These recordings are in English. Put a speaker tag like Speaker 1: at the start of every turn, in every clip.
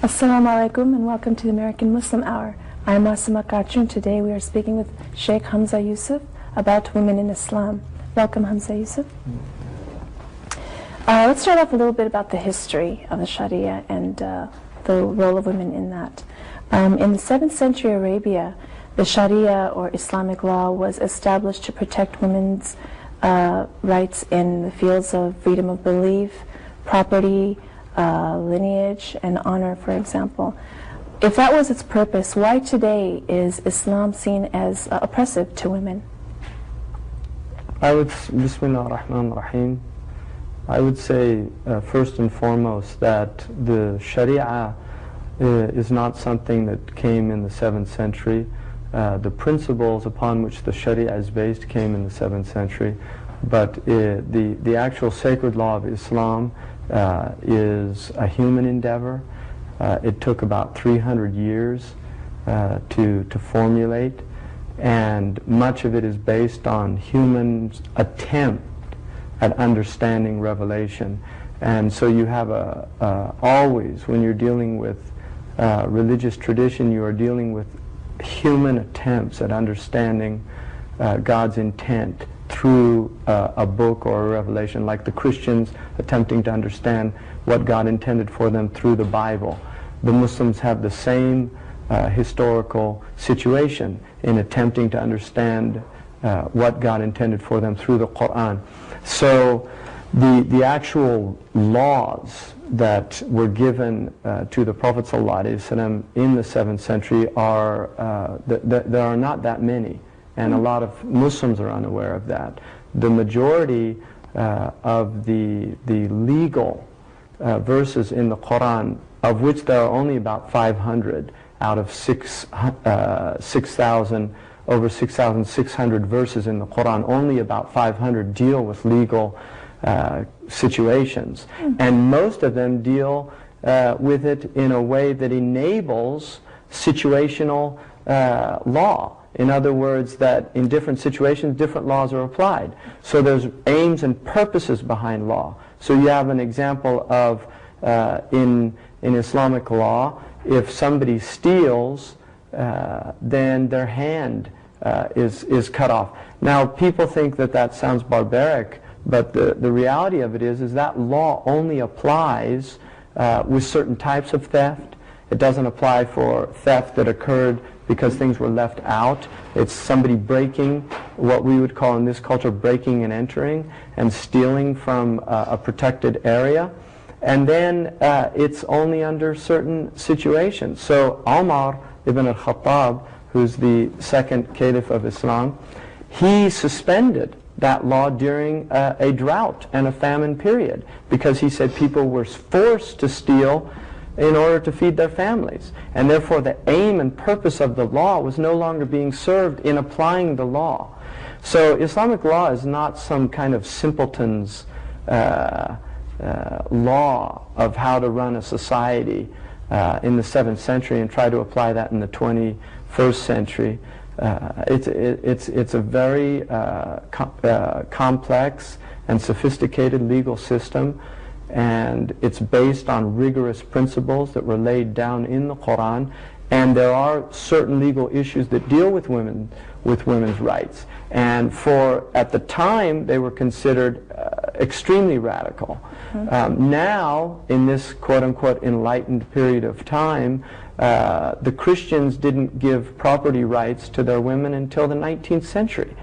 Speaker 1: Assalamu alaikum and welcome to the American Muslim Hour. I am Asima Kachun. Today we are speaking with Sheikh Hamza Yusuf about women in Islam. Welcome, Hamza Yusuf. Let's start off a little bit about the history of the Sharia and the role of women in that. In the 7th century Arabia, the Sharia or Islamic law was established to protect women's rights in the fields of freedom of belief, property, lineage, and honor, for example. If that was its purpose, why today is Islam seen as oppressive to women?
Speaker 2: Bismillah ar-Rahman ar-Rahim. I would say first and foremost that the Sharia is not something that came in the 7th century. The principles upon which the Sharia is based came in the 7th century, but the actual sacred law of Islam is a human endeavor. It took about 300 years to formulate, and much of it is based on humans' attempt at understanding revelation. And so you have always, when you're dealing with religious tradition, you are dealing with human attempts at understanding God's intent through a book or a revelation, like the Christians attempting to understand what God intended for them through the Bible. The Muslims have the same historical situation in attempting to understand what God intended for them through the Quran. So the actual laws that were given to the Prophet ﷺ in the 7th century are, there are not that many. And a lot of Muslims are unaware of that. The majority of the legal verses in the Quran, of which there are only about 500 out of 6,000, over 6,600 verses in the Quran, only about 500 deal with legal situations. And most of them deal with it in a way that enables situational law. In other words, that in different situations, different laws are applied. So there's aims and purposes behind law. So you have an example of, in Islamic law, if somebody steals, then their hand is cut off. Now, people think that that sounds barbaric, but the reality of it is that law only applies with certain types of theft. It doesn't apply for theft that occurred because things were left out. It's somebody breaking, what we would call in this culture breaking and entering, and stealing from a protected area. And then it's only under certain situations. So Umar ibn al-Khattab, who's the second caliph of Islam, he suspended that law during a drought and a famine period, because he said people were forced to steal in order to feed their families. And therefore the aim and purpose of the law was no longer being served in applying the law. So Islamic law is not some kind of simpleton's law of how to run a society in the 7th century and try to apply that in the 21st century. It's a very complex and sophisticated legal system, and it's based on rigorous principles that were laid down in the Quran, and there are certain legal issues that deal with women's rights, and at the time they were considered extremely radical. Now, in this quote-unquote enlightened period of time, the Christians didn't give property rights to their women until the 19th century.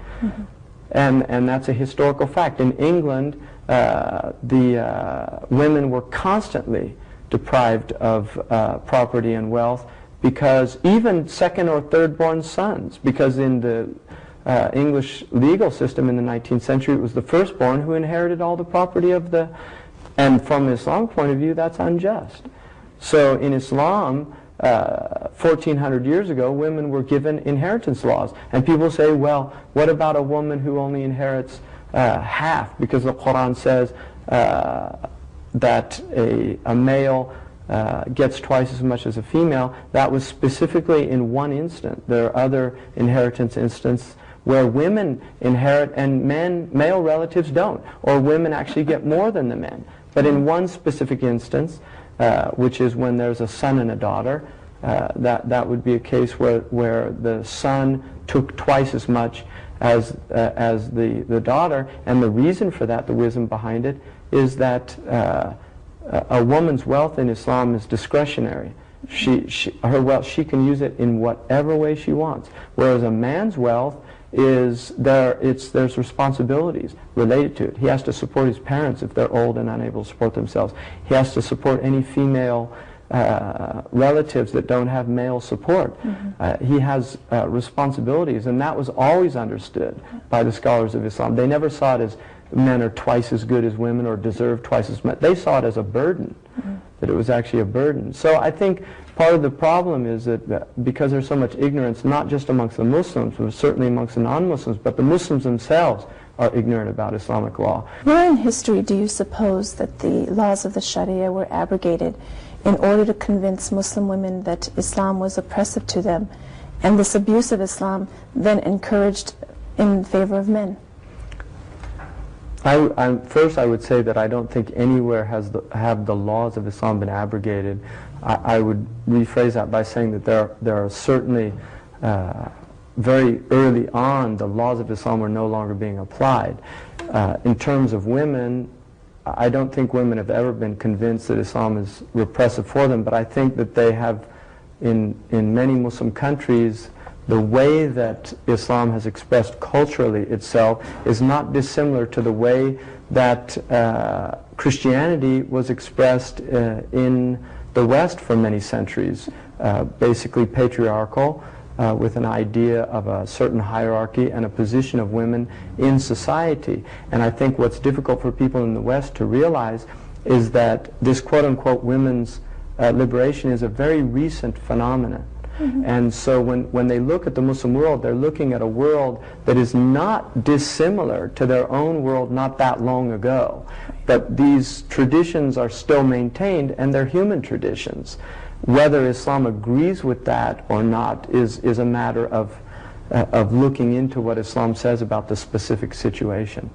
Speaker 2: And that's a historical fact. In England, the women were constantly deprived of property and wealth, because even second or third born sons, because in the English legal system in the 19th century, it was the firstborn who inherited all the property of the, and from an Islamic point of view, that's unjust. So in Islam, 1,400 years ago, women were given inheritance laws. And people say, well, what about a woman who only inherits half? Because the Quran says that a male gets twice as much as a female. That was specifically in one instant. There are other inheritance instances where women inherit and male relatives don't, or women actually get more than the men. But in one specific instance, which is when there's a son and a daughter. That would be a case where the son took twice as much as the daughter, and the reason for that, the wisdom behind it, is that a woman's wealth in Islam is discretionary. Her wealth, she can use it in whatever way she wants, whereas a man's wealth is there's responsibilities related to it. He has to support his parents if they're old and unable to support themselves. He has to support any female relatives that don't have male support. He has responsibilities, and that was always understood by the scholars of Islam. They never saw it as men are twice as good as women or deserve twice as much. They saw it as a burden, that it was actually a burden. So I think part of the problem is that because there's so much ignorance, not just amongst the Muslims, but certainly amongst the non-Muslims, but the Muslims themselves are ignorant about Islamic law.
Speaker 1: Where in history do you suppose that the laws of the Sharia were abrogated in order to convince Muslim women that Islam was oppressive to them, and this abuse of Islam then encouraged in favor of men?
Speaker 2: First, I would say that I don't think anywhere have the laws of Islam been abrogated. I would rephrase that by saying that there are certainly very early on the laws of Islam were no longer being applied. In terms of women, I don't think women have ever been convinced that Islam is repressive for them, but I think that they have, in many Muslim countries, the way that Islam has expressed culturally itself is not dissimilar to the way that Christianity was expressed in the West for many centuries, basically patriarchal, with an idea of a certain hierarchy and a position of women in society. And I think what's difficult for people in the West to realize is that this quote-unquote women's liberation is a very recent phenomenon. And so when they look at the Muslim world, they're looking at a world that is not dissimilar to their own world not that long ago. But these traditions are still maintained, and they're human traditions. Whether Islam agrees with that or not is a matter of looking into what Islam says about the specific situation.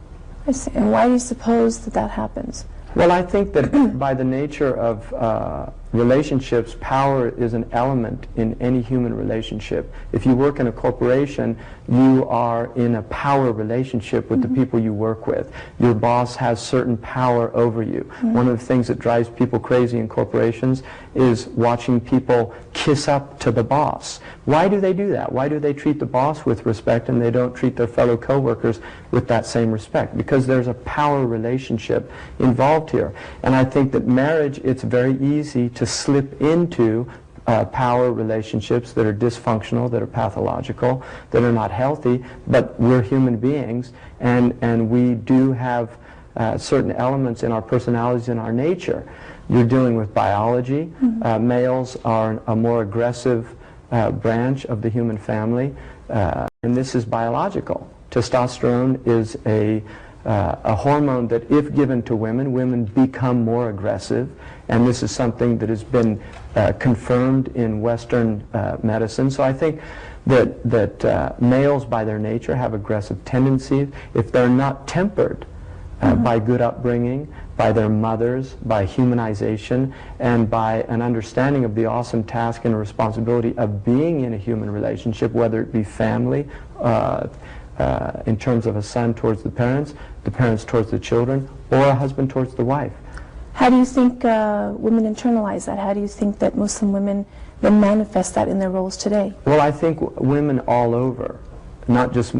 Speaker 1: I see. And why do you suppose that that happens?
Speaker 2: Well, I think that by the nature of relationships, power is an element in any human relationship. If you work in a corporation, you are in a power relationship with the people you work with. Your boss has certain power over you. One of the things that drives people crazy in corporations is watching people kiss up to the boss. Why do they do that? Why do they treat the boss with respect and they don't treat their fellow coworkers with that same respect? Because there's a power relationship involved here. And I think that marriage, it's very easy to slip into power relationships that are dysfunctional, that are pathological, that are not healthy, but we're human beings, and we do have certain elements in our personalities and our nature. You're dealing with biology. Males are a more aggressive branch of the human family, and this is biological. Testosterone is a hormone that, if given to women, women become more aggressive, and this is something that has been confirmed in Western medicine. So I think that males, by their nature, have aggressive tendencies. If they're not tempered by good upbringing, by their mothers, by humanization, and by an understanding of the awesome task and responsibility of being in a human relationship, whether it be family, in terms of a son towards the parents towards the children, or a husband towards the wife.
Speaker 1: How do you think women internalize that? How do you think that Muslim women then manifest that in their roles today?
Speaker 2: Well, I think women all over, not just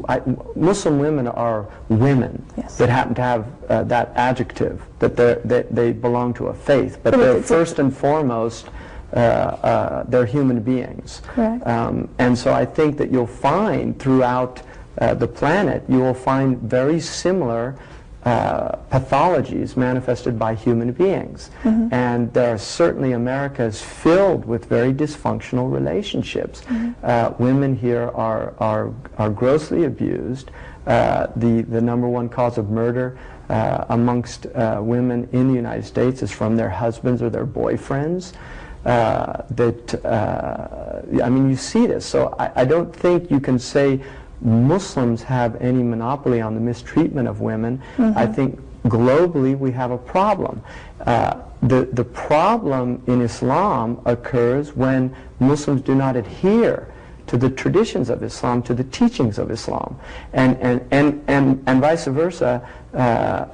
Speaker 2: Muslim women are women that happen to have that adjective, that they belong to a faith, but they're first and foremost they're human beings.
Speaker 1: Correct.
Speaker 2: And so I think that you'll find throughout the planet, you will find very similar pathologies manifested by human beings. And there are certainly, America is filled with very dysfunctional relationships. Women here are grossly abused. The number one cause of murder amongst women in the United States is from their husbands or their boyfriends. I mean, you see this. So I don't think you can say Muslims have any monopoly on the mistreatment of women. I think globally we have a problem. The problem in Islam occurs when Muslims do not adhere to the traditions of Islam, to the teachings of Islam. And vice versa,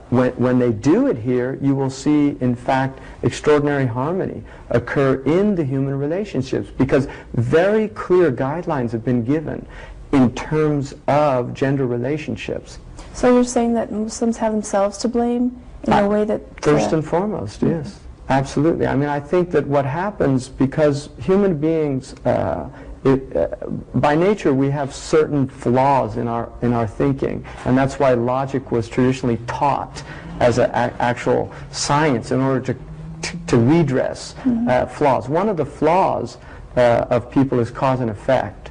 Speaker 2: when they do adhere, you will see, in fact, extraordinary harmony occur in the human relationships, because very clear guidelines have been given in terms of gender relationships.
Speaker 1: So you're saying that Muslims have themselves to blame in a way that...
Speaker 2: First and foremost, yes. Absolutely. I mean, I think that what happens, because human beings, by nature we have certain flaws in our thinking, and that's why logic was traditionally taught as an actual science in order to redress flaws. One of the flaws of people is cause and effect.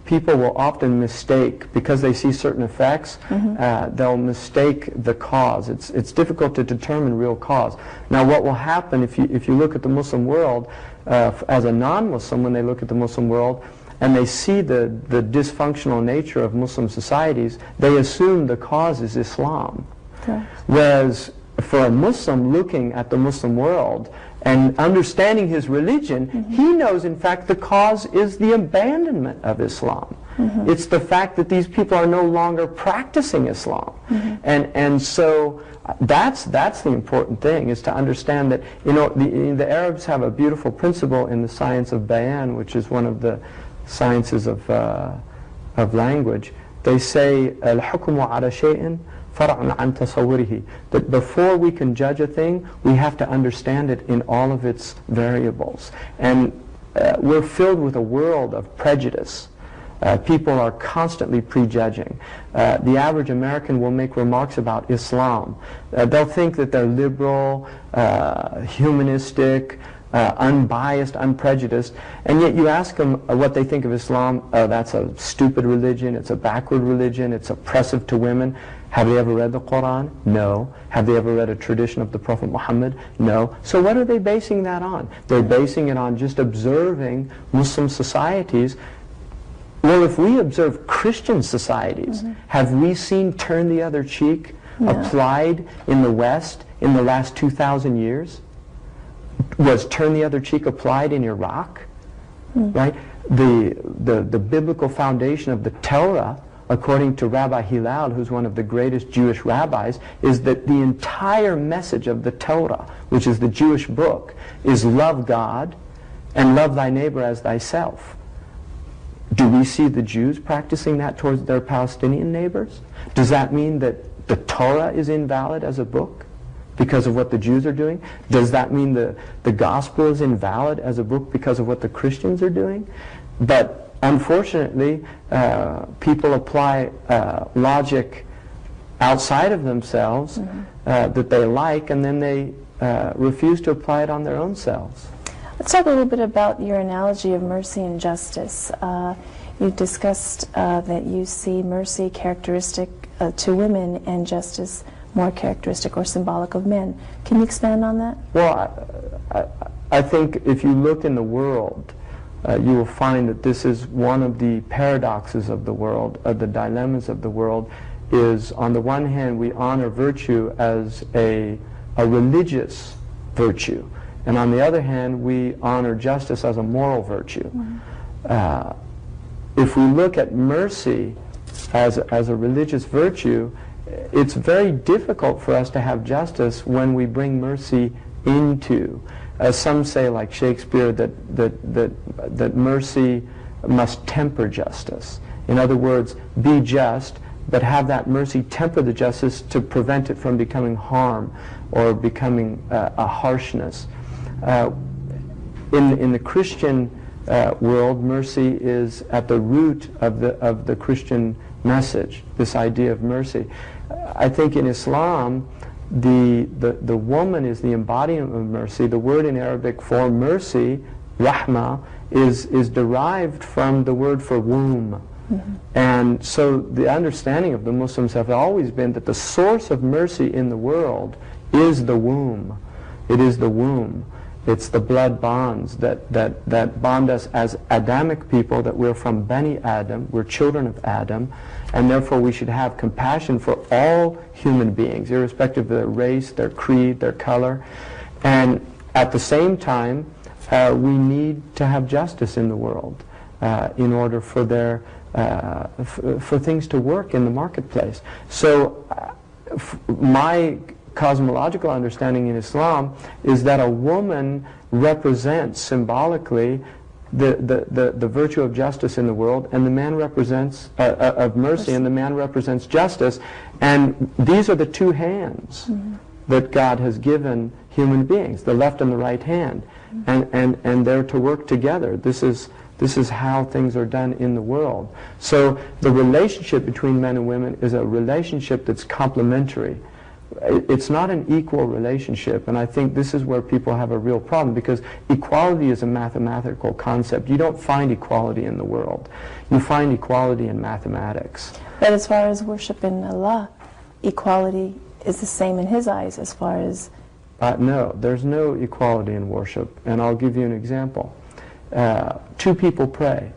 Speaker 2: People will often mistake, because they see certain effects, they'll mistake the cause. It's difficult to determine real cause. Now what will happen if you look at the Muslim world, as a non-Muslim, when they look at the Muslim world and they see the dysfunctional nature of Muslim societies, they assume the cause is Islam. Okay. Whereas for a Muslim looking at the Muslim world and understanding his religion, he knows, in fact, the cause is the abandonment of Islam. It's the fact that these people are no longer practicing Islam. And so that's the important thing, is to understand that, you know, the Arabs have a beautiful principle in the science of bayan, which is one of the sciences of language. They say, al-hukmu ala shay'in far'un an tasawwurihi, that before we can judge a thing, we have to understand it in all of its variables. And we're filled with a world of prejudice. People are constantly prejudging. The average American will make remarks about Islam. They'll think that they're liberal, humanistic, unbiased, unprejudiced, and yet you ask them what they think of Islam. That's a stupid religion, it's a backward religion, it's oppressive to women. Have they ever read the Quran? No. Have they ever read a tradition of the Prophet Muhammad? No. So what are they basing that on? They're basing it on just observing Muslim societies. Well, if we observe Christian societies, have we seen turn the other cheek applied in the West in the last 2,000 years? Was turn the other cheek applied in Iraq? Right? The biblical foundation of the Torah, according to Rabbi Hillel, who's one of the greatest Jewish rabbis, is that the entire message of the Torah, which is the Jewish book, is love God and love thy neighbor as thyself. Do we see the Jews practicing that towards their Palestinian neighbors? Does that mean that the Torah is invalid as a book because of what the Jews are doing? Does that mean the gospel is invalid as a book because of what the Christians are doing? But unfortunately, people apply logic outside of themselves that they like, and then they refuse to apply it on their own selves.
Speaker 1: Let's talk a little bit about your analogy of mercy and justice. You discussed that you see mercy characteristic to women and justice more characteristic or symbolic of men. Can you expand on that?
Speaker 2: Well, I think if you look in the world, you will find that this is one of the paradoxes of the world, the dilemmas of the world, is on the one hand we honor virtue as a religious virtue, and on the other hand we honor justice as a moral virtue. If we look at mercy as a religious virtue, it's very difficult for us to have justice when we bring mercy into. Some say, like Shakespeare, that mercy must temper justice. In other words, be just, but have that mercy temper the justice to prevent it from becoming harm or becoming a harshness. In the Christian world, mercy is at the root of the Christian message, this idea of mercy. I think in Islam, the woman is the embodiment of mercy. The word in Arabic for mercy, rahmah, is derived from the word for womb. And so the understanding of the Muslims have always been that the source of mercy in the world is the womb. It is the womb. It's the blood bonds that bond us as Adamic people, that we're from Bani Adam, we're children of Adam, and therefore we should have compassion for all human beings, irrespective of their race, their creed, their color. And at the same time, we need to have justice in the world in order for for things to work in the marketplace. So my cosmological understanding in Islam is that a woman represents symbolically the virtue of justice in the world, and the man represents of mercy, and the man represents justice. And these are the two hands that God has given human beings, the left and the right hand, and they're to work together. This is how things are done in the world. So the relationship between men and women is a relationship that's complementary. It's not an equal relationship, and I think this is where people have a real problem, because equality is a mathematical concept. You don't find equality in the world. You find equality in mathematics.
Speaker 1: But as far as worship in Allah, equality is the same in His eyes as far as...
Speaker 2: No, there's no equality in worship, and I'll give you an example. Two people pray.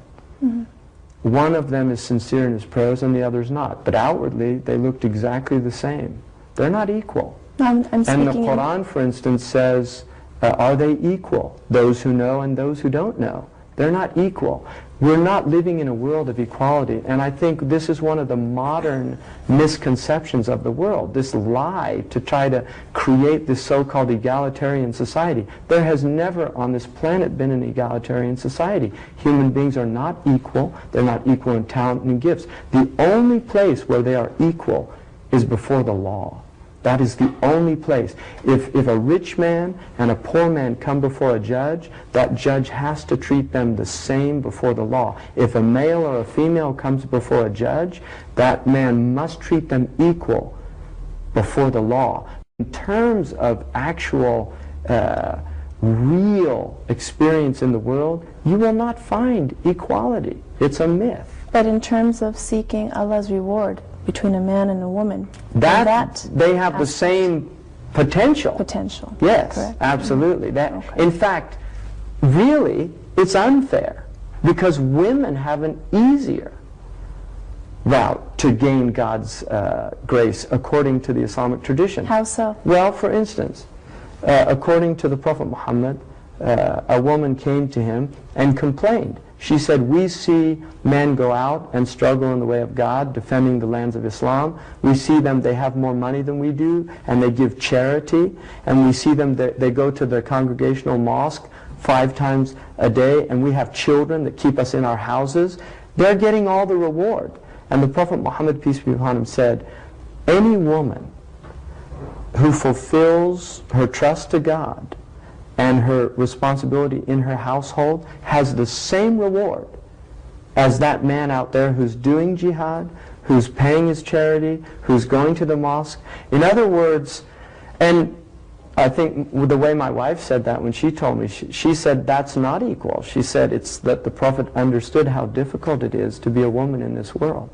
Speaker 2: One of them is sincere in his prayers and the other is not, but outwardly they looked exactly the same. They're not equal.
Speaker 1: I'm
Speaker 2: and the Quran, for instance, says, are they equal? Those who know and those who don't know. They're not equal. We're not living in a world of equality, and I think this is one of the modern misconceptions of the world, this lie to try to create this so-called egalitarian society. There has never on this planet been an egalitarian society. Human beings are not equal. They're not equal in talent and gifts. The only place where they are equal is before the law. That is the only place. If a rich man and a poor man come before a judge, that judge has to treat them the same before the law. If a male or a female comes before a judge, that man must treat them equal before the law. In terms of actual real experience in the world, you will not find equality. It's a myth.
Speaker 1: But in terms of seeking Allah's reward between a man and a woman,
Speaker 2: that they have the same potential.
Speaker 1: Potential.
Speaker 2: Yes,
Speaker 1: correct?
Speaker 2: absolutely.
Speaker 1: Okay.
Speaker 2: In fact, really, it's unfair because women have an easier route to gain God's grace according to the Islamic tradition.
Speaker 1: How so?
Speaker 2: Well, for instance, according to the Prophet Muhammad, a woman came to him and complained. She said, we see men go out and struggle in the way of God, defending the lands of Islam. We see them, they have more money than we do, and they give charity. And we see them, they go to the congregational mosque 5 times a day, and we have children that keep us in our houses. They're getting all the reward. And the Prophet Muhammad, peace be upon him, said, any woman who fulfills her trust to God and her responsibility in her household has the same reward as that man out there who's doing jihad, who's paying his charity, who's going to the mosque. In other words, and I think the way my wife said that when she told me, she said that's not equal. She said it's that the Prophet understood how difficult it is to be a woman in this world.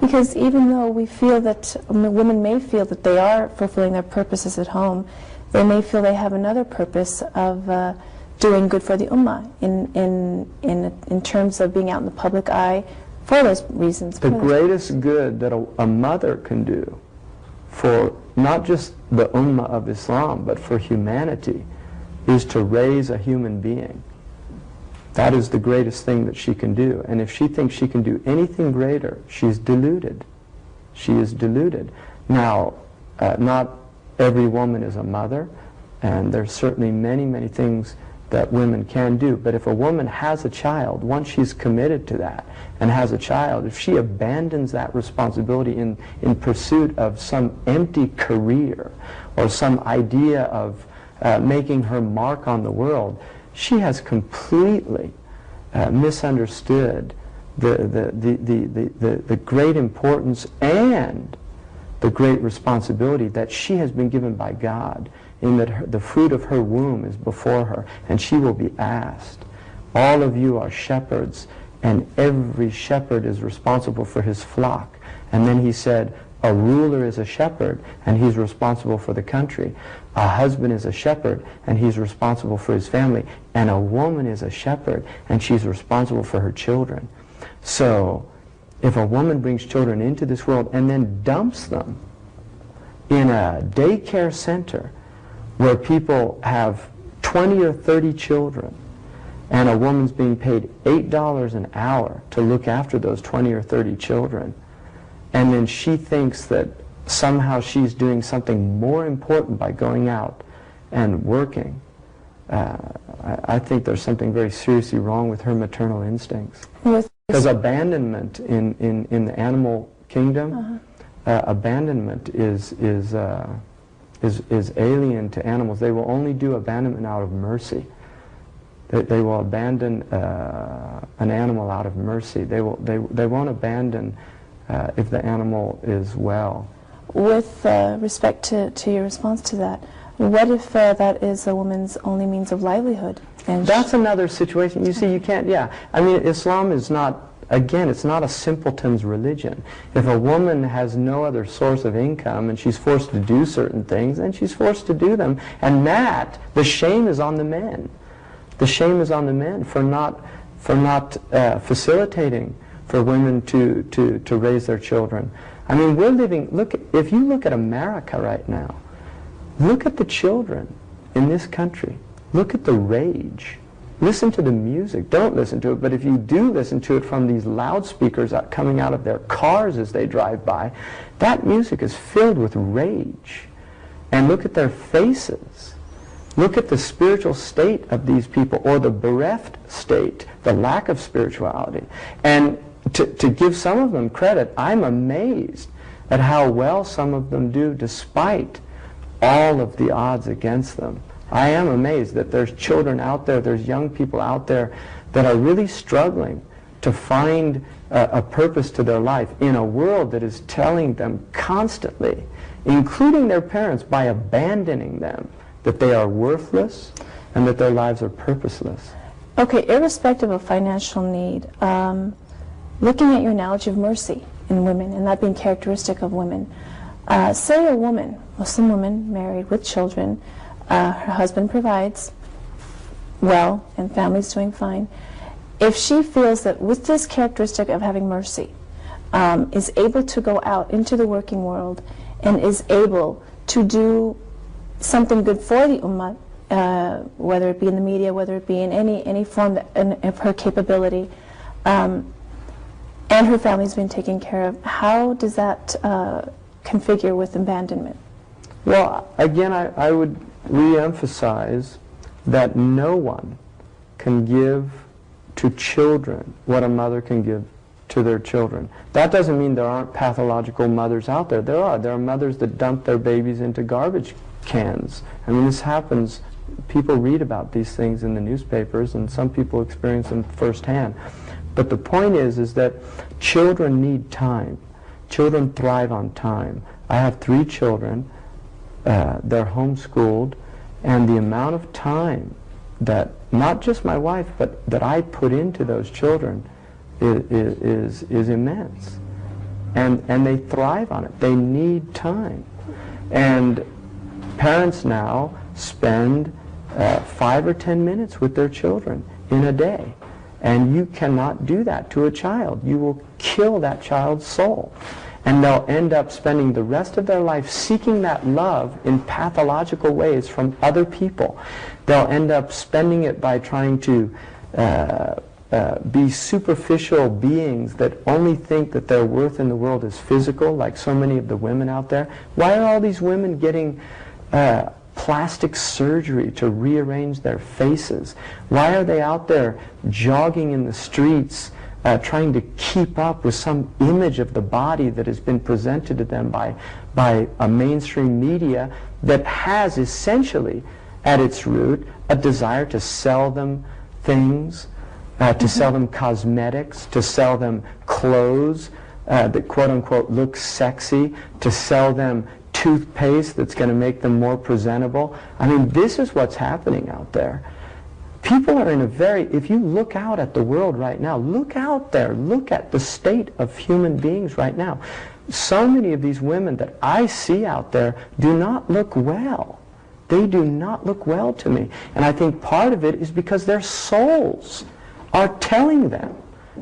Speaker 1: Because even though we feel that, women may feel that they are fulfilling their purposes at home, they may feel they have another purpose of doing good for the ummah in terms of being out in the public eye for those reasons.
Speaker 2: The greatest good that a mother can do for not just the ummah of Islam, but for humanity, is to raise a human being. That is the greatest thing that she can do. And if she thinks she can do anything greater, she's deluded. She is deluded. Now, not every woman is a mother, and there's certainly many, many things that women can do. But if a woman has a child, once she's committed to that and has a child, if she abandons that responsibility in pursuit of some empty career or some idea of making her mark on the world, she has completely misunderstood the great importance and the great responsibility that she has been given by God, in that the fruit of her womb is before her, and she will be asked. All of you are shepherds, and every shepherd is responsible for his flock. And then he said, A ruler is a shepherd, and he's responsible for the country. A husband is a shepherd, and he's responsible for his family. And a woman is a shepherd, and she's responsible for her children. So, if a woman brings children into this world and then dumps them in a daycare center where people have 20 or 30 children, and a woman's being paid $8 an hour to look after those 20 or 30 children, and then she thinks that somehow she's doing something more important by going out and working, I think there's something very seriously wrong with her maternal instincts. Because abandonment in the animal kingdom, abandonment is alien to animals. They will only do abandonment out of mercy. They will abandon an animal out of mercy. They won't abandon if the animal is well.
Speaker 1: With respect to your response to that, what if that is a woman's only means of livelihood? And
Speaker 2: that's another situation. You see, you can't, yeah. I mean, Islam is not, again, it's not a simpleton's religion. If a woman has no other source of income and she's forced to do certain things, then she's forced to do them. And that, the shame is on the men. The shame is on the men for not facilitating for women to raise their children. I mean, we're living, if you look at America right now, look at the children in this country. Look at the rage. Listen to the music. Don't listen to it, but if you do listen to it from these loudspeakers coming out of their cars as they drive by, that music is filled with rage. And look at their faces. Look at the spiritual state of these people, or the bereft state, the lack of spirituality. And to give some of them credit, I'm amazed at how well some of them do despite all of the odds against them. I am amazed that there's children out there, there's young people out there that are really struggling to find a purpose to their life in a world that is telling them constantly, including their parents, by abandoning them, that they are worthless and that their lives are purposeless.
Speaker 1: Okay, irrespective of financial need, looking at your analogy of mercy in women, and that being characteristic of women, say a woman, Muslim woman, married with children, her husband provides well and family's doing fine. If she feels that with this characteristic of having mercy, is able to go out into the working world and is able to do something good for the ummah, whether it be in the media, whether it be in any form of her capability, and her family's been taken care of, how does that configure with abandonment?
Speaker 2: Well, again, I would re-emphasize that no one can give to children what a mother can give to their children. That doesn't mean there aren't pathological mothers out there. There are mothers that dump their babies into garbage cans. I mean, this happens. People read about these things in the newspapers, and some people experience them firsthand. But the point is that children need time. Children thrive on time. I have 3 children. They're homeschooled, and the amount of time that not just my wife, but that I put into those children is immense. And they thrive on it. They need time. And parents now spend 5 or 10 minutes with their children in a day. And you cannot do that to a child. You will kill that child's soul. And they'll end up spending the rest of their life seeking that love in pathological ways from other people. They'll end up spending it by trying to be superficial beings that only think that their worth in the world is physical, like so many of the women out there. Why are all these women getting plastic surgery to rearrange their faces? Why are they out there jogging in the streets trying to keep up with some image of the body that has been presented to them by a mainstream media that has essentially at its root a desire to sell them things, to sell them cosmetics, to sell them clothes that quote-unquote look sexy, to sell them toothpaste that's going to make them more presentable. I mean, this is what's happening out there. People are in a if you look out at the world right now, look out there, look at the state of human beings right now. so many of these women that I see out there do not look well. They do not look well to me. And I think part of it is because their souls are telling them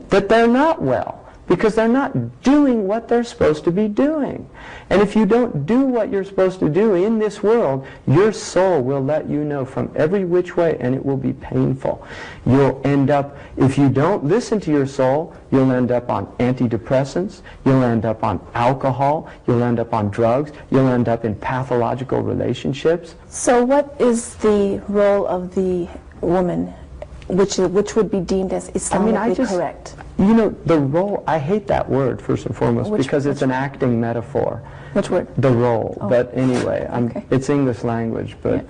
Speaker 2: that they're not well, because they're not doing what they're supposed to be doing. And if you don't do what you're supposed to do in this world, your soul will let you know from every which way, and it will be painful. You'll end up, if you don't listen to your soul, you'll end up on antidepressants, you'll end up on alcohol, you'll end up on drugs, you'll end up in pathological relationships.
Speaker 1: So what is the role of the woman, which would be deemed as Islamically correct?
Speaker 2: You know, the role, I hate that word, first and foremost, because it's an acting metaphor.
Speaker 1: Which word?
Speaker 2: The role.
Speaker 1: Oh.
Speaker 2: But anyway,
Speaker 1: Okay.
Speaker 2: It's English language, but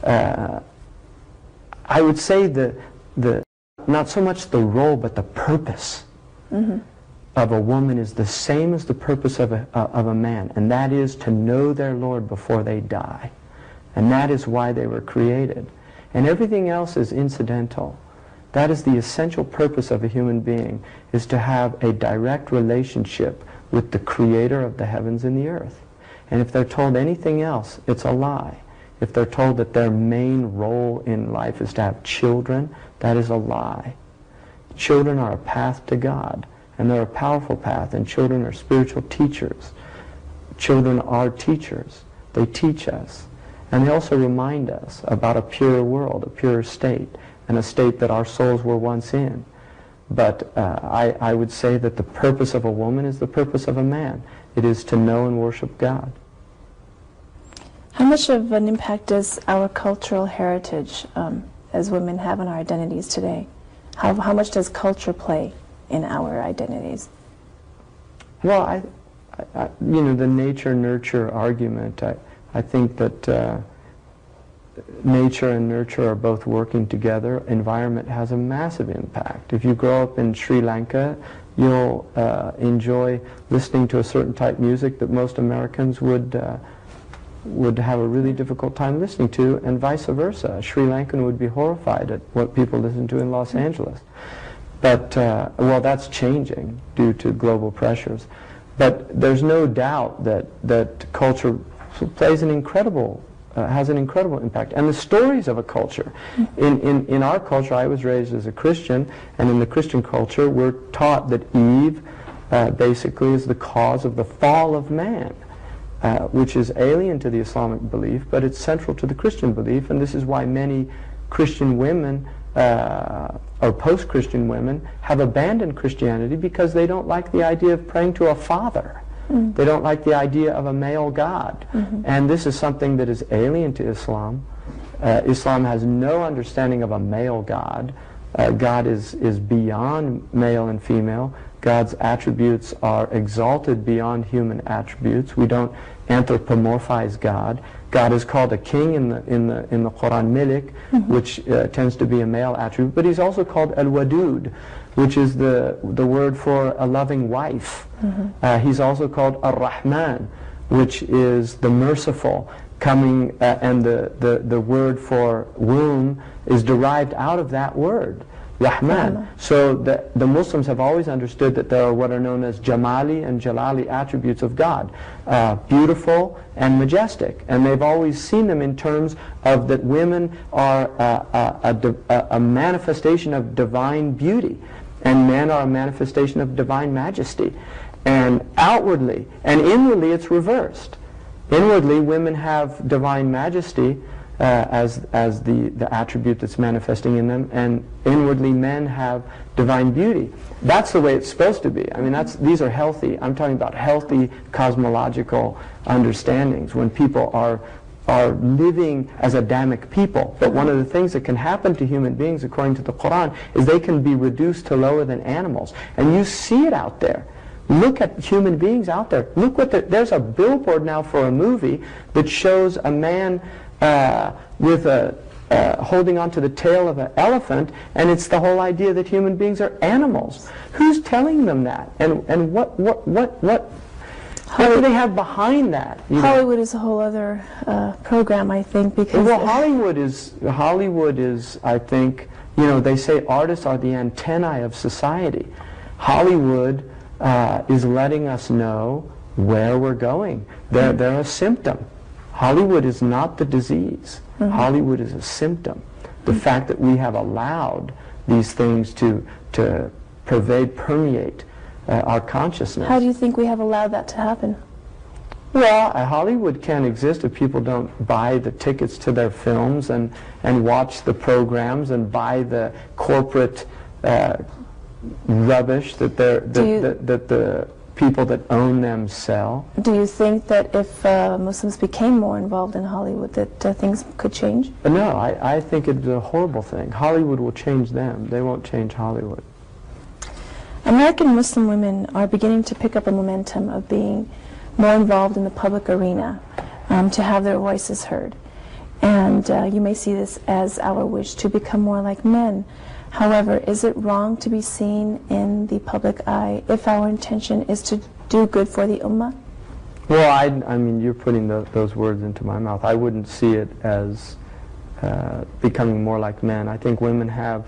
Speaker 2: I would say not so much the role, but the purpose of a woman is the same as the purpose of a man, and that is to know their Lord before they die. And that is why they were created. And everything else is incidental. That is the essential purpose of a human being, is to have a direct relationship with the Creator of the heavens and the earth. And if they're told anything else, it's a lie. If they're told that their main role in life is to have children, that is a lie. Children are a path to God, and they're a powerful path, and children are spiritual teachers. Children are teachers. They teach us. And they also remind us about a purer world, a purer state, and a state that our souls were once in. But I would say that the purpose of a woman is the purpose of a man. It is to know and worship God.
Speaker 1: How much of an impact does our cultural heritage as women have on our identities today? How much does culture play in our identities?
Speaker 2: Well, you know, the nature-nurture argument, I think that nature and nurture are both working together. Environment has a massive impact. If you grow up in Sri Lanka, you'll enjoy listening to a certain type of music that most Americans would have a really difficult time listening to, and vice versa. A Sri Lankan would be horrified at what people listen to in Los Angeles. But, well, that's changing due to global pressures. But there's no doubt that culture plays an incredible has an incredible impact. And the stories of a culture. In our culture, I was raised as a Christian, and in the Christian culture, we're taught that Eve basically is the cause of the fall of man, which is alien to the Islamic belief, but it's central to the Christian belief, and this is why many Christian women or post-Christian women have abandoned Christianity, because they don't like the idea of praying to a father. They don't like the idea of a male God. And this is something that is alien to Islam. Islam has no understanding of a male God. God is beyond male and female. God's attributes are exalted beyond human attributes. We don't anthropomorphize God. God is called a king in the Quran, Malik, which tends to be a male attribute, but he's also called Al-Wadud, which is the word for a loving wife. He's also called Ar-Rahman, which is the merciful, coming, and the word for womb is derived out of that word, Rahman. So the Muslims have always understood that there are what are known as Jamali and Jalali attributes of God, beautiful and majestic. And they've always seen them in terms of that women are a manifestation of divine beauty, and men are a manifestation of divine majesty. And outwardly and inwardly it's reversed. Inwardly, women have divine majesty as the attribute that's manifesting in them, and inwardly men have divine beauty. That's the way it's supposed to be. I mean, these are healthy. I'm talking about healthy cosmological understandings when people are living as Adamic people. But one of the things that can happen to human beings, according to the Quran, is they can be reduced to lower than animals. And you see it out there. Look at human beings out there. Look there's a billboard now for a movie that shows a man with holding onto the tail of an elephant, and it's the whole idea that human beings are animals. Who's telling them that? And what do they have behind that?
Speaker 1: Hollywood is a whole other program, I think, because
Speaker 2: well, Hollywood is, I think, you know, they say artists are the antennae of society. Hollywood is letting us know where we're going. They're a symptom. Hollywood is not the disease. Hollywood is a symptom. The fact that we have allowed these things to permeate our consciousness.
Speaker 1: How do you think we have allowed that to happen?
Speaker 2: Well, Hollywood can't exist if people don't buy the tickets to their films and watch the programs and buy the corporate rubbish that the people that own them sell.
Speaker 1: Do you think that if Muslims became more involved in Hollywood that things could change?
Speaker 2: No, I think it's a horrible thing. Hollywood will change them. They won't change Hollywood.
Speaker 1: American Muslim women are beginning to pick up a momentum of being more involved in the public arena, to have their voices heard. And you may see this as our wish to become more like men. However, is it wrong to be seen in the public eye if our intention is to do good for the ummah?
Speaker 2: Well, I mean, you're putting those words into my mouth. I wouldn't see it as becoming more like men. I think women have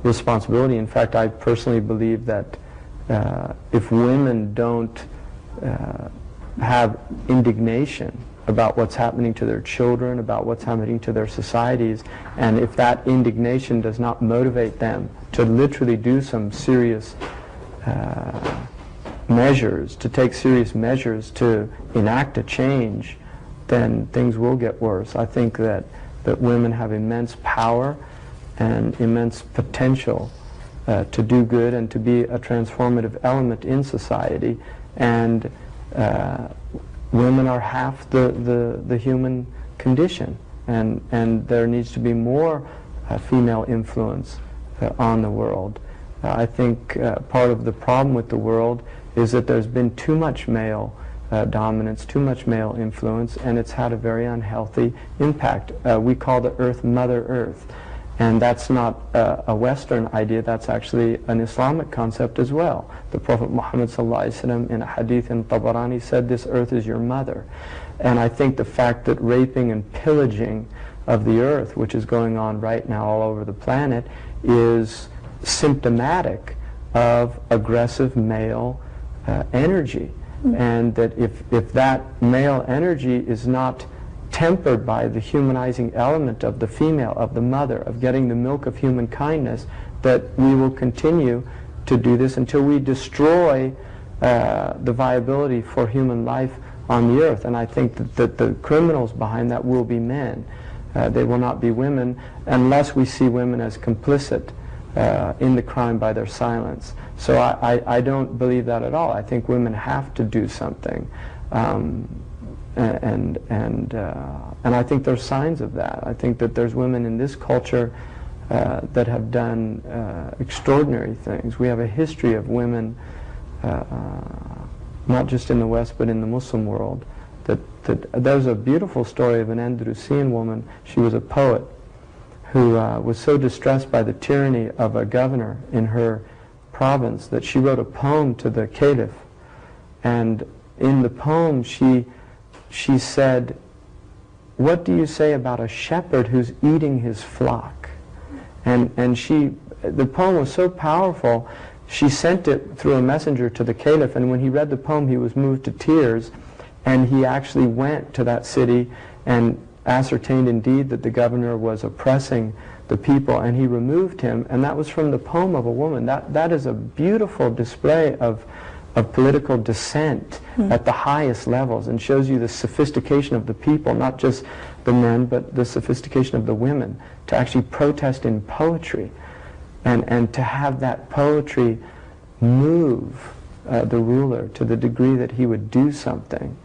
Speaker 2: responsibility. In fact, I personally believe that if women don't have indignation about what's happening to their children, about what's happening to their societies, and if that indignation does not motivate them to literally do some serious measures, to take serious measures to enact a change, then things will get worse. I think that women have immense power and immense potential to do good and to be a transformative element in society, and women are half the human condition, and there needs to be more female influence on the world. I think part of the problem with the world is that there's been too much male dominance, too much male influence, and it's had a very unhealthy impact. We call the earth Mother Earth, and that's not a Western idea, that's actually an Islamic concept as well. The Prophet Muhammad ﷺ in a hadith in Tabarani said, "This earth is your mother." And I think the fact that raping and pillaging of the earth, which is going on right now all over the planet, is symptomatic of aggressive male energy. And that if that male energy is not tempered by the humanizing element of the female, of the mother, of getting the milk of human kindness, that we will continue to do this until we destroy the viability for human life on the earth. And I think that the criminals behind that will be men. They will not be women, unless we see women as complicit in the crime by their silence. So I don't believe that at all. I think women have to do something. And I think there's signs of that. I think that there's women in this culture that have done extraordinary things. We have a history of women, not just in the West but in the Muslim world. There's a beautiful story of an Andalusian woman. She was a poet who was so distressed by the tyranny of a governor in her province that she wrote a poem to the caliph. And in the poem she said, "What do you say about a shepherd who's eating his flock?" And the poem was so powerful, she sent it through a messenger to the caliph, and when he read the poem he was moved to tears, and he actually went to that city and ascertained indeed that the governor was oppressing the people, and he removed him, and that was from the poem of a woman. That is a beautiful display of political dissent at the highest levels, and shows you the sophistication of the people, not just the men, but the sophistication of the women, to actually protest in poetry, and to have that poetry move the ruler to the degree that he would do something,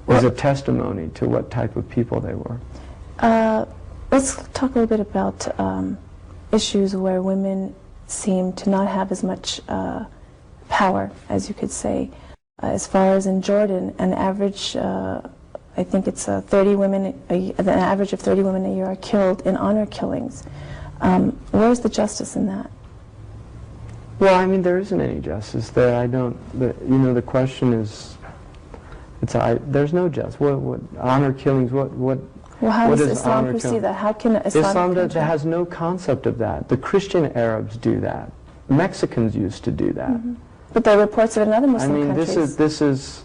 Speaker 2: was a testimony to what type of people they were.
Speaker 1: Let's talk a little bit about issues where women seem to not have as much power, as you could say. As far as in Jordan, an average, I think it's 30 women, an average of 30 women a year are killed in honor killings. Where's the justice in that?
Speaker 2: Well, I mean, there isn't any justice there. The question is, there's no justice. What honor killings? Well,
Speaker 1: how does Islam perceive that? How can
Speaker 2: Islam has no concept of that. The Christian Arabs do that. Mexicans used to do that.
Speaker 1: But there are reports of it in other Muslim countries.
Speaker 2: This is.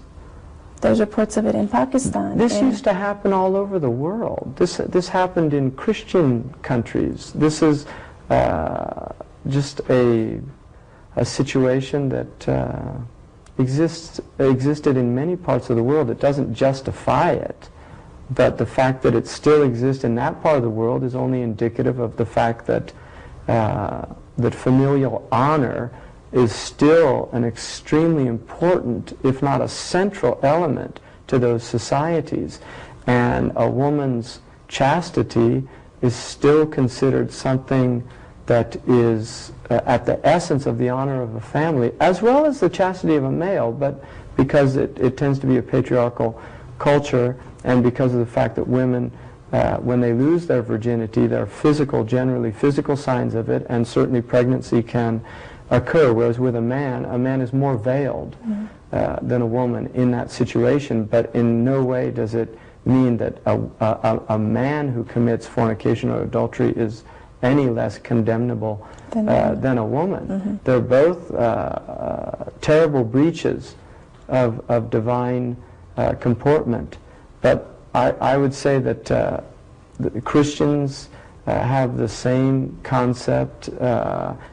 Speaker 1: There's reports of it in Pakistan.
Speaker 2: This used to happen all over the world. This happened in Christian countries. This is just a situation that existed in many parts of the world. It doesn't justify it, but the fact that it still exists in that part of the world is only indicative of the fact that that familial honor is still an extremely important, if not a central element to those societies. And a woman's chastity is still considered something that is at the essence of the honor of a family, as well as the chastity of a male, but because it tends to be a patriarchal culture, and because of the fact that women, when they lose their virginity, there are generally physical signs of it, and certainly pregnancy can occur, whereas with a man is more veiled than a woman in that situation, but in no way does it mean that a man who commits fornication or adultery is any less condemnable than a woman. They're both terrible breaches of divine comportment. But I would say that the Christians have the same concept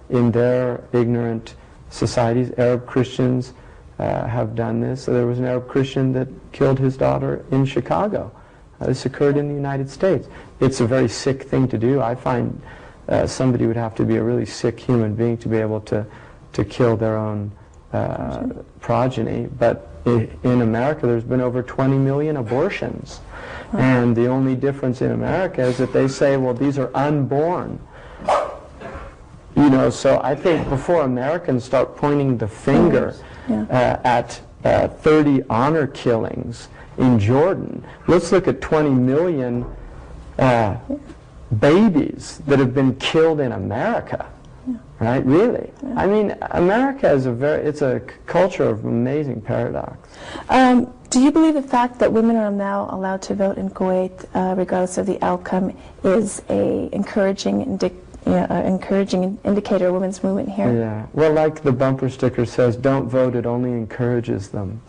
Speaker 2: in their ignorant societies. Arab Christians have done this. So there was an Arab Christian that killed his daughter in Chicago. This occurred in the United States. It's a very sick thing to do. I find somebody would have to be a really sick human being to be able to kill their own progeny. But in America, there's been over 20 million abortions. And the only difference in America is that they say, well, these are unborn. You know, so I think before Americans start pointing the finger at 30 honor killings in Jordan, let's look at 20 million babies that have been killed in America. Right? Really? I mean, America is it's a culture of amazing paradox.
Speaker 1: Do you believe the fact that women are now allowed to vote in Kuwait, regardless of the outcome, is a encouraging indicator of women's movement here?
Speaker 2: Yeah. Well, like the bumper sticker says, don't vote, it only encourages them.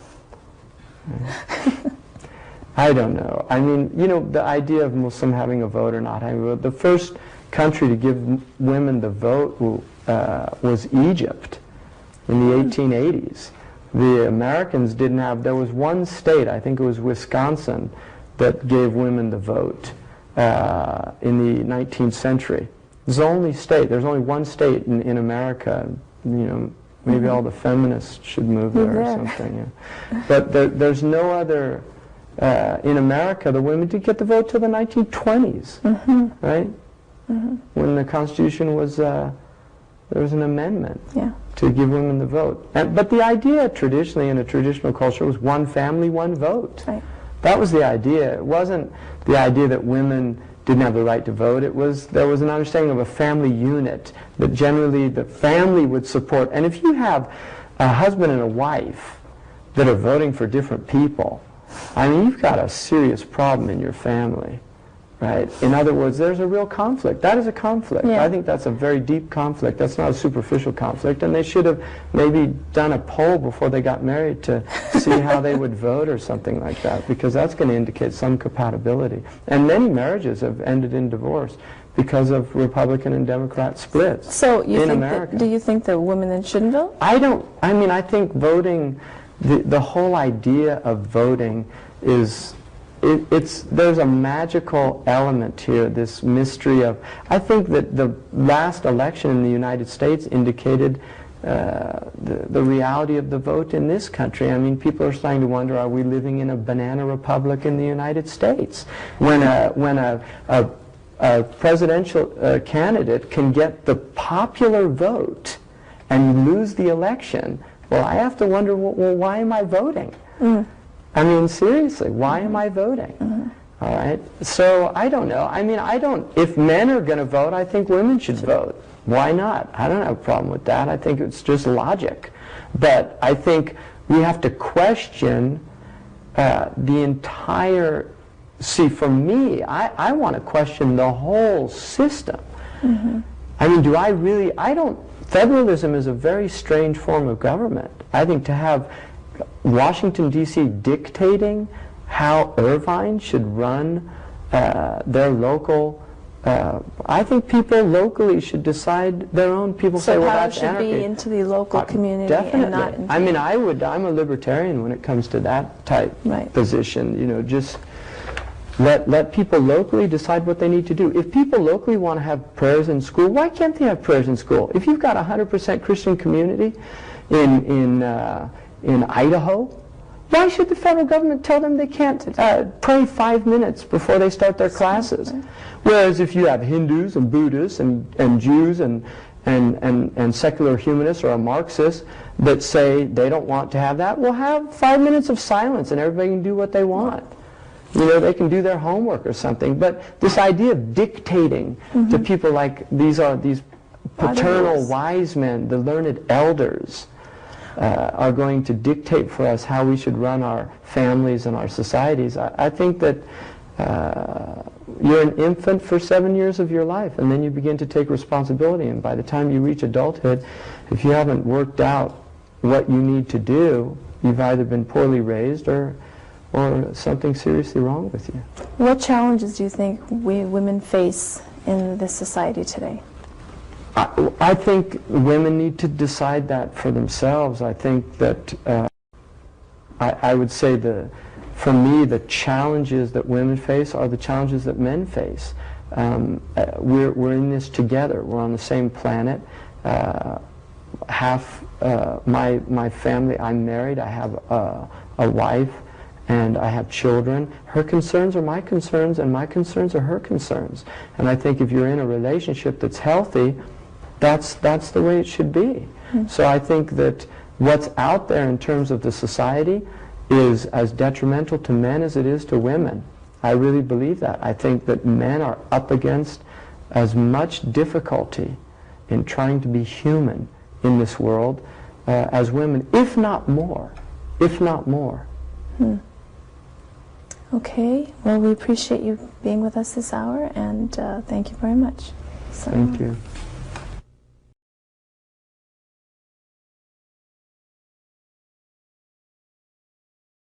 Speaker 2: I don't know. I mean, you know, the idea of Muslim having a vote or not having a vote, the first country to give women the vote was Egypt in the 1880s. The Americans didn't have, there was one state, I think it was Wisconsin, that gave women the vote in the 19th century. It's the only state, there's only one state in America, you know, maybe all the feminists should move there or something. Yeah. But there's no other, in America, the women didn't get the vote till the 1920s, right? When the Constitution was, there was an amendment to give women the vote. But the idea traditionally in a traditional culture was one family, one vote. Right. That was the idea. It wasn't the idea that women didn't have the right to vote. It was, there was an understanding of a family unit that generally the family would support. And if you have a husband and a wife that are voting for different people, I mean, you've got a serious problem in your family. Right? In other words, there's a real conflict. That is a conflict. Yeah. I think that's a very deep conflict. That's not a superficial conflict. And they should have maybe done a poll before they got married to see how they would vote or something like that, because that's going to indicate some compatibility. And many marriages have ended in divorce because of Republican and Democrat splits. So you in America.
Speaker 1: Do you think that women then shouldn't vote?
Speaker 2: I don't. I mean, I think voting, the whole idea of voting is, there's a magical element here, this mystery of, I think that the last election in the United States indicated the reality of the vote in this country. I mean, people are starting to wonder, are we living in a banana republic in the United States? When a presidential candidate can get the popular vote and lose the election, well, I have to wonder, well, why am I voting? I mean, seriously, why am I voting? All right? So, I don't know. I mean, if men are going to vote, I think women should vote. Why not? I don't have a problem with that. I think it's just logic. But I think we have to question the entire, see, for me, I want to question the whole system. I mean, federalism is a very strange form of government. I think to have Washington, D.C. dictating how Irvine should run their local, I think people locally should decide their own. People say, well, that's anarchy.
Speaker 1: So power should be into the local community
Speaker 2: Definitely.
Speaker 1: and not into...
Speaker 2: I mean, I'm a libertarian when it comes to that type position. You know, just let people locally decide what they need to do. If people locally want to have prayers in school, why can't they have prayers in school? If you've got a 100% Christian community in Idaho, why should the federal government tell them they can't pray 5 minutes before they start their classes? Whereas if you have Hindus and Buddhists and Jews and secular humanists or a Marxist that say they don't want to have that, well, have 5 minutes of silence and everybody can do what they want. You know, they can do their homework or something. But this idea of dictating to people like these paternal wise men, the learned elders, are going to dictate for us how we should run our families and our societies. I think that you're an infant for 7 years of your life, and then you begin to take responsibility. And by the time you reach adulthood, if you haven't worked out what you need to do, you've either been poorly raised or something seriously wrong with you.
Speaker 1: What challenges do you think we women face in this society today?
Speaker 2: I think women need to decide that for themselves. I think that I would say for me, the challenges that women face are the challenges that men face. We're in this together. We're on the same planet. Half my family, I'm married. I have a wife, and I have children. Her concerns are my concerns, and my concerns are her concerns. And I think if you're in a relationship that's healthy, that's the way it should be. So I think that what's out there in terms of the society is as detrimental to men as it is to women. I really believe that. I think that men are up against as much difficulty in trying to be human in this world as women, if not more. If not more.
Speaker 1: Okay, well, we appreciate you being with us this hour, and thank you very much.
Speaker 2: Thank you.